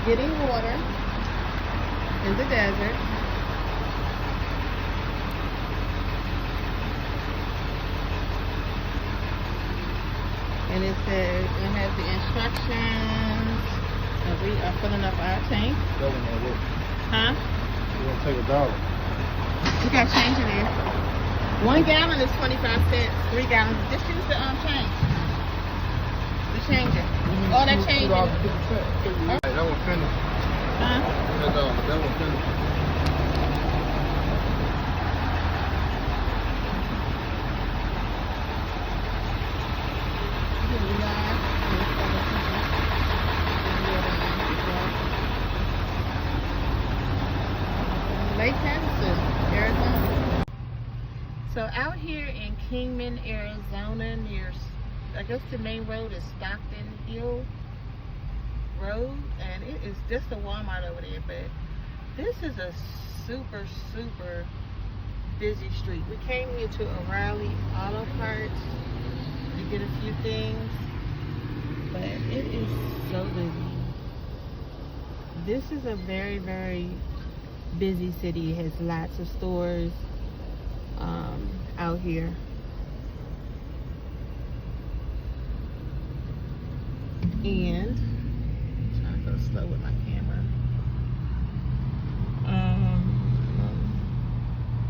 getting water in the desert. And it says, it has the instructions, and we are filling up our tank. That one don't work. Huh? You want to take $1. We got change in there. 1 gallon is 25 cents. 3 gallons. Just use the change. The changer. Oh, that change. Hey, that one finished. Huh? That one finished. Lake Cactus, Arizona. So out here in Kingman, Arizona, near, I guess the main road is Stockton Hill Road, and it is just a Walmart over there, but this is a super busy street. We came here to O'Reilly Auto Parts to get a few things, but it is so busy. This is a very busy city. It has lots of stores out here. And I'm trying to go slow with my camera.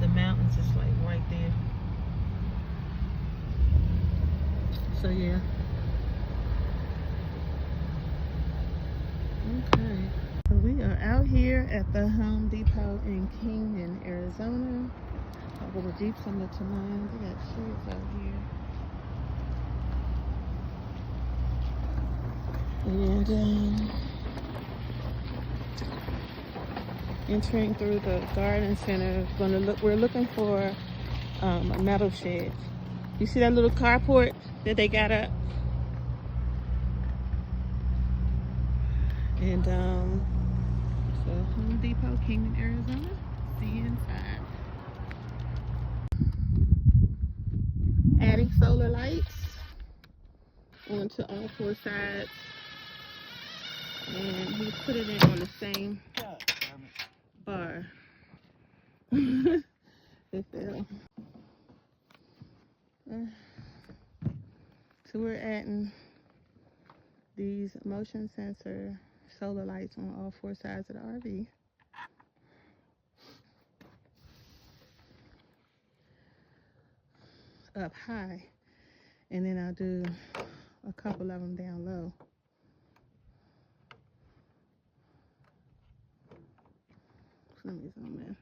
The mountains is like right there. So yeah. Okay. So we are out here at the Home Depot in Kingman, Arizona. Over the Jeep similar to mine. They got shirts out here. And entering through the garden center, we're looking for a metal shed. You see that little carport that they got up? And so Home Depot, Kingman, Arizona. See you inside. Adding solar lights onto all 4 sides, and he put it in on the same bar. It fell. So we're adding these motion sensor solar lights on all 4 sides of the RV. Up high, and then I'll do a couple of them down low. Let me zoom in.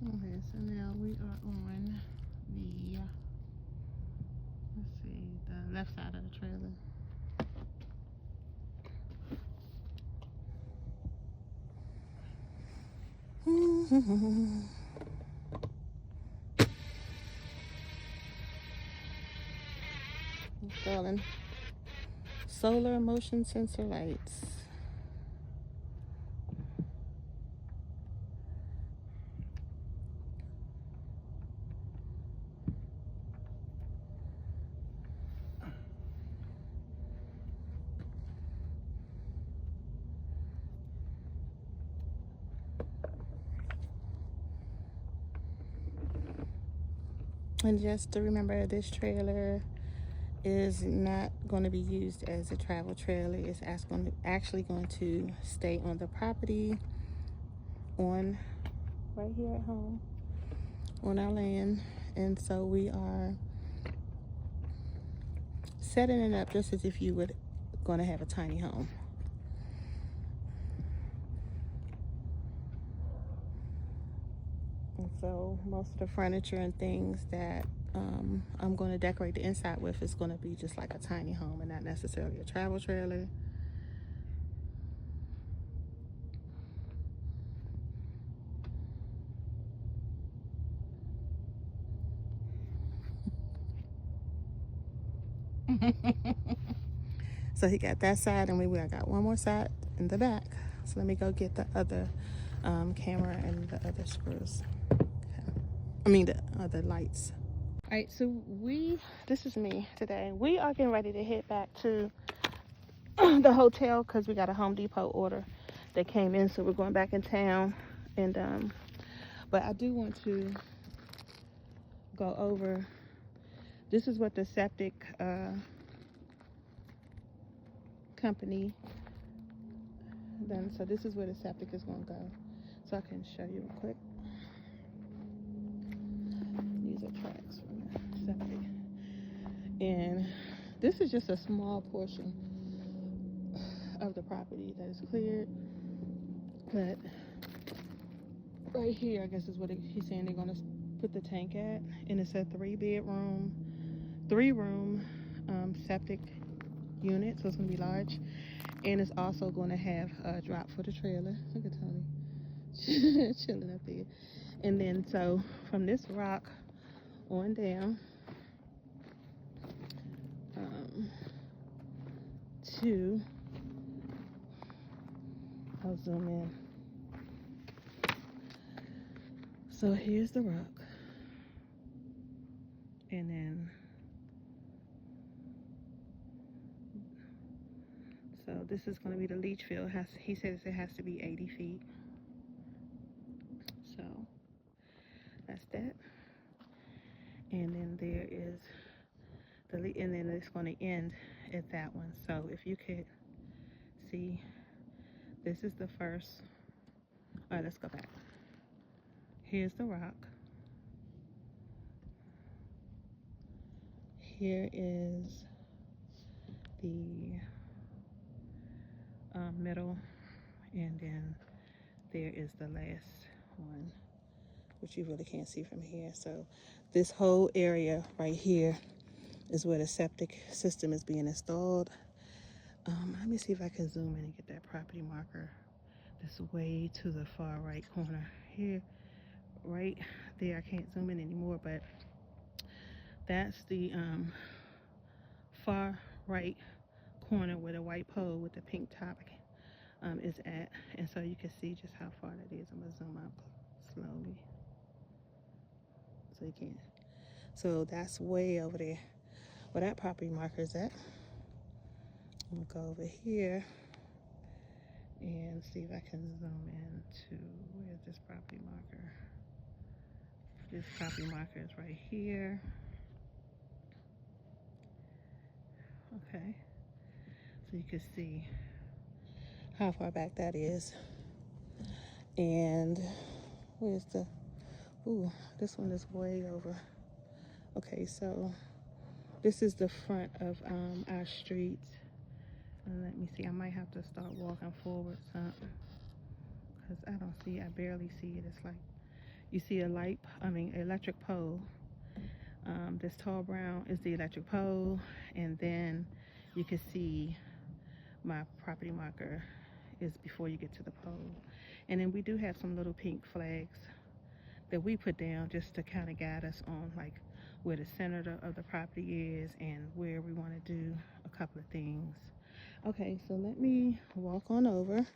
Okay, so now we are on the, let's see, the left side of the trailer. Installing solar motion sensor lights. And just to remember, this trailer is not going to be used as a travel trailer. It's actually going to stay on the property, on right here at home, on our land. And so we are setting it up just as if you were going to have a tiny home. And so most of the furniture and things that I'm going to decorate the inside with is going to be just like a tiny home and not necessarily a travel trailer. So he got that side, and I got one more side in the back. So let me go get the other camera and the other screws. Okay. I mean the other lights. All right, so this is me today. We are getting ready to head back to the hotel because we got a Home Depot order that came in, so we're going back in town. And but I do want to go over. This is what the septic company done. So this is where the septic is going to go. So I can show you real quick. These are tracks from the septic, and this is just a small portion of the property that is cleared. But right here, I guess is what he's saying they're going to put the tank at, and it's a 3-bedroom, 3-room septic unit, so it's going to be large, and it's also going to have a drop for the trailer. Look at Tony chilling up there. And then so from this rock on down to, I'll zoom in. So here's the rock, and then so this is going to be the leach field. He says it has to be 80 feet. So that's that. And then there is and then it's going to end at that one. So if you could see, this is the first. All right, let's go back. Here's the rock. Here is the middle, and then there is the last one, which you really can't see from here. So this whole area right here is where the septic system is being installed. Let me see if I can zoom in and get that property marker. That's way to the far right corner here, right there. I can't zoom in anymore, but that's the far right corner where the white pole with the pink top is at. And so you can see just how far that is. I'm gonna zoom out slowly so you can. So that's way over there where that property marker is at. I'm gonna go over here and see if I can zoom in to where's this property marker. This property marker is right here. Okay, so you can see how far back that is. And where's the, ooh, this one is way over. Okay, so this is the front of our street. And let me see, I might have to start walking forward some, because I don't see, I barely see it. It's like, you see a electric pole. This tall brown is the electric pole, and then you can see my property marker is before you get to the pole. And then we do have some little pink flags that we put down just to kind of guide us on like where the center of the property is and where we want to do a couple of things. Okay, so let me walk on over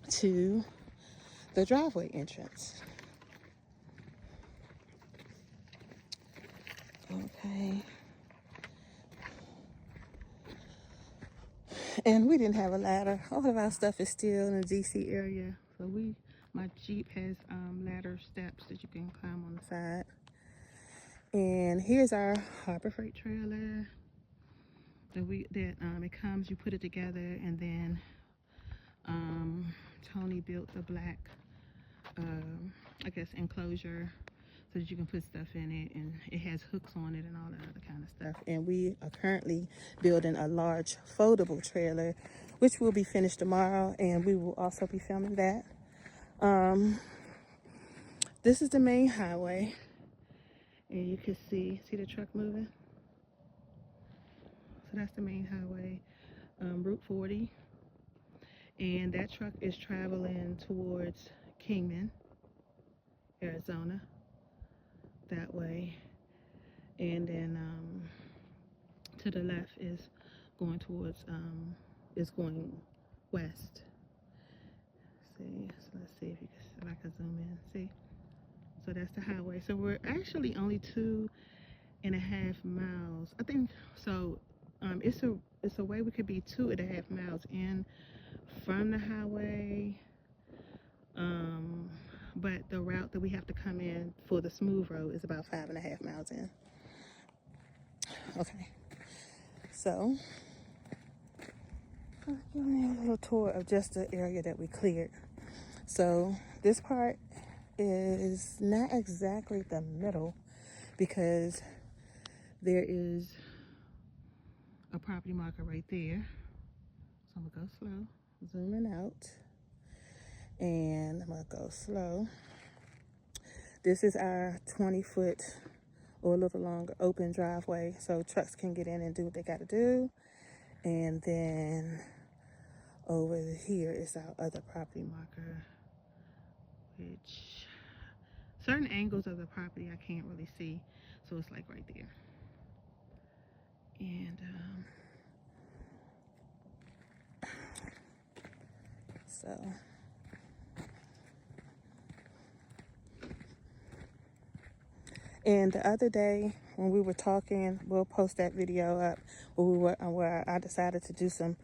to the driveway entrance. Okay. And we didn't have a ladder. All of our stuff is still in the DC area. So my Jeep has ladder steps that you can climb on the side. And here's our Harbor Freight trailer it comes, you put it together, and then Tony built the black I guess enclosure so that you can put stuff in it, and it has hooks on it and all that other kind of stuff. And we are currently building a large foldable trailer, which will be finished tomorrow, and we will also be filming that. This is the main highway, and you can see the truck moving. So that's the main highway, Route 40, and that truck is traveling towards Kingman, Arizona, that way. And then to the left is going towards, is going west. See, so let's see if I can zoom in. See, so that's the highway. So we're actually only 2.5 miles, I think. So it's a way we could be 2.5 miles in from the highway, but the route that we have to come in for the smooth road is about 5.5 miles in. Okay, so I'll give me a little tour of just the area that we cleared. So this part is not exactly the middle because there is a property marker right there. So I'm gonna go slow, zooming out, and I'm gonna go slow. This is our 20-foot or a little longer open driveway, so trucks can get in and do what they gotta do. And then over here is our other property marker, which certain angles of the property I can't really see, so it's like right there. And so and the other day when we were talking, we'll post that video up where I decided to do some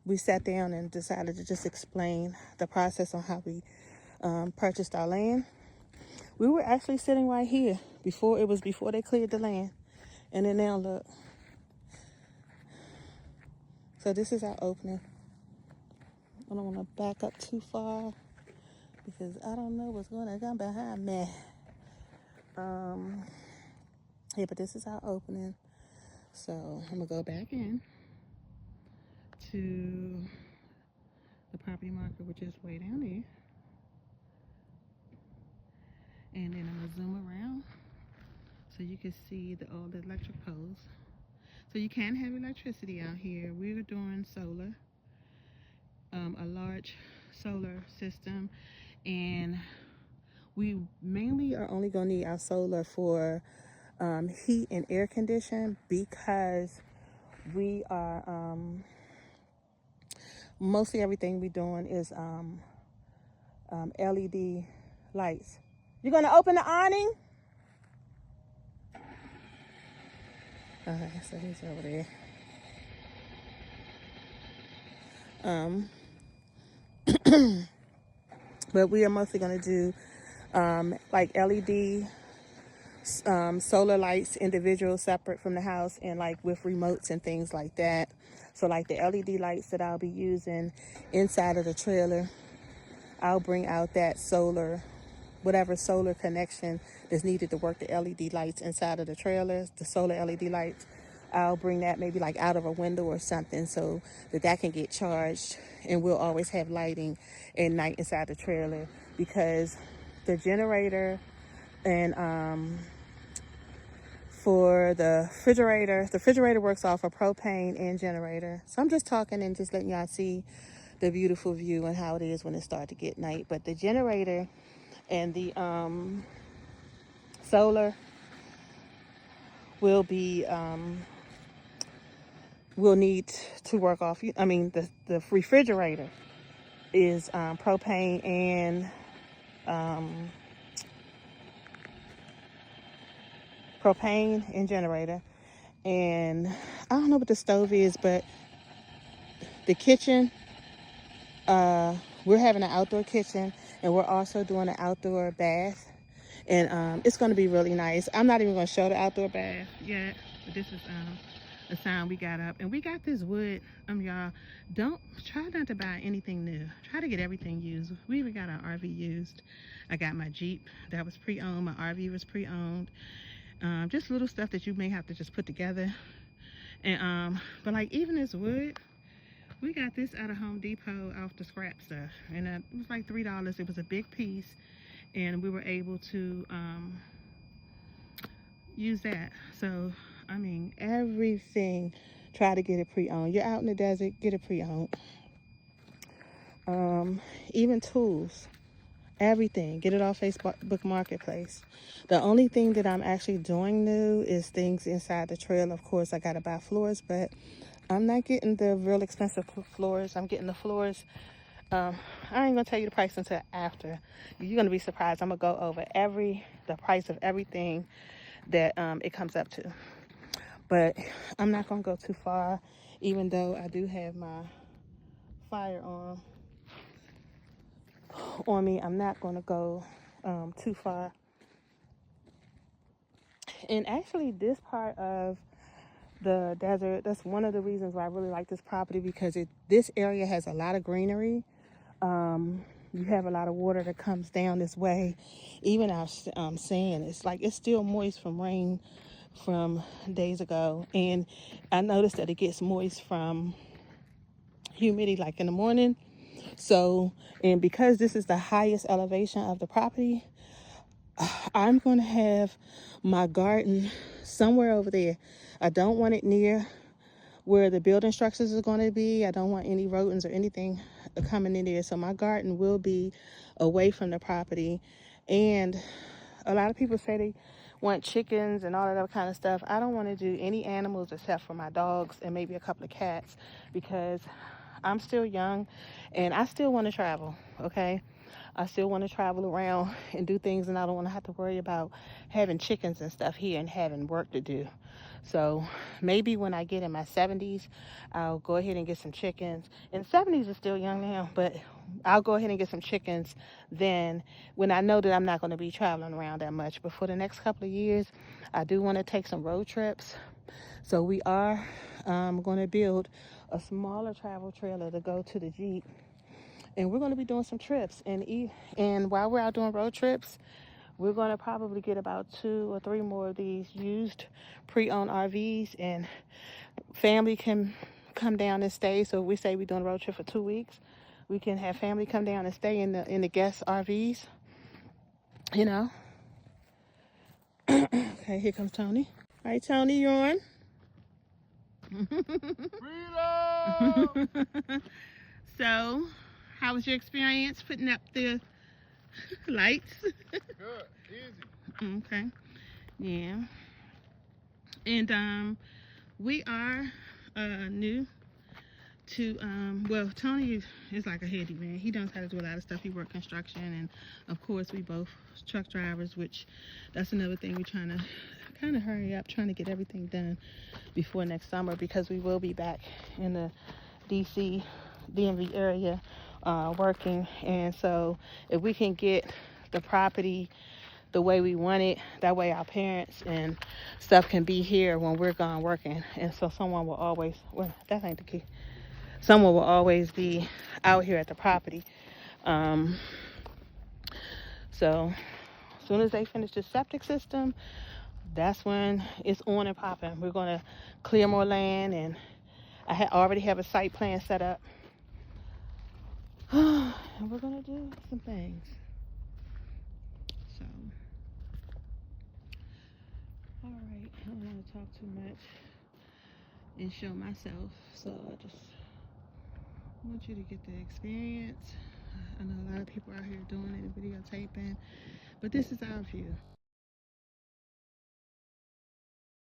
we sat down and decided to just explain the process on how we purchased our land. We were actually sitting right here before they cleared the land. And then now look. So this is our opening. I don't want to back up too far because I don't know what's going to come behind me. Yeah, but this is our opening. So I'm gonna go back in to the property marker, which is way down there. And then I'm gonna zoom around so you can see all the electric poles. So you can have electricity out here. We're doing solar, a large solar system, and we mainly are only gonna need our solar for heat and air condition because we are mostly everything we're doing is LED lights. You're gonna open the awning? Okay, so he's over there. But we are mostly gonna do like LED solar lights, individual, separate from the house, and like with remotes and things like that. So like the LED lights that I'll be using inside of the trailer, I'll bring out that solar, whatever solar connection is needed to work the LED lights inside of the trailer, the solar LED lights. I'll bring that maybe like out of a window or something so that can get charged, and we'll always have lighting at night inside the trailer because the generator and for the refrigerator works off a propane and generator. So I'm just talking and just letting y'all see the beautiful view and how it is when it starts to get night. But the generator and the solar will be will need to work off. I mean, the refrigerator is propane and generator. And I don't know what the stove is, but the kitchen, we're having an outdoor kitchen, and we're also doing an outdoor bath, and it's going to be really nice. I'm not even going to show the outdoor bath yet, but this is the sign we got up. And we got this wood. Y'all, don't try not to buy anything new. Try to get everything used. We even got our RV used. I got my Jeep that was pre-owned. My RV was pre-owned. Just little stuff that you may have to just put together. And but like even this wood, we got this out of Home Depot off the scrap stuff, and it was like $3. It was a big piece, and we were able to use that. So I mean, everything, try to get it pre-owned. You're out in the desert, get it pre-owned. Even tools, Everything. Get it off Facebook Marketplace. The only thing that I'm actually doing new is things inside the trailer. Of course, I got to buy floors, but I'm not getting the real expensive floors. I'm getting the floors. I ain't going to tell you the price until after. You're going to be surprised. I'm going to go over the price of everything that it comes up to. But I'm not going to go too far, even though I do have my firearm on me. I'm not going to go too far. And actually, this part of the desert, that's one of the reasons why I really like this property, because this area has a lot of greenery. You have a lot of water that comes down this way. Even our sand, it's still moist from rain from days ago. And I noticed that it gets moist from humidity, like in the morning. So, and because this is the highest elevation of the property, I'm going to have my garden somewhere over there. I don't want it near where the building structures are going to be. I don't want any rodents or anything coming in there. So my garden will be away from the property. And a lot of people say they want chickens and all of that kind of stuff. I don't want to do any animals except for my dogs and maybe a couple of cats, because I'm still young and I still want to travel, okay? I still want to travel around and do things, and I don't want to have to worry about having chickens and stuff here and having work to do. So maybe when I get in my 70s, I'll go ahead and get some chickens. And 70s is still young now, but I'll go ahead and get some chickens then, when I know that I'm not going to be traveling around that much. But for the next couple of years, I do want to take some road trips. So we are going to build a smaller travel trailer to go to the Jeep. And we're going to be doing some trips. And while we're out doing road trips, we're going to probably get about 2 or 3 more of these used pre-owned RVs, and family can come down and stay. So if we say we're doing a road trip for 2 weeks, we can have family come down and stay in the guest RVs, you know. Okay, here comes Tony. All right, Tony, you're on. Freedom! So, how was your experience putting up the lights? Good, easy. Okay, yeah. And we are new to well, Tony is like a handyman. He knows how to do a lot of stuff. He worked construction, and of course we both truck drivers, which that's another thing we're trying to kind of hurry up, trying to get everything done before next summer, because we will be back in the DMV area working. And so if we can get the property the way we want it, that way our parents and stuff can be here when we're gone working. And so someone will always, well, that ain't the key. Someone will always be out here at the property. So as soon as they finish the septic system, that's when it's on and popping. We're going to clear more land, and I already have a site plan set up. And we're going to do some things. So, all right, I don't want to talk too much and show myself. So I just want you to get the experience. I know a lot of people out here doing it, videotaping, but this is our view.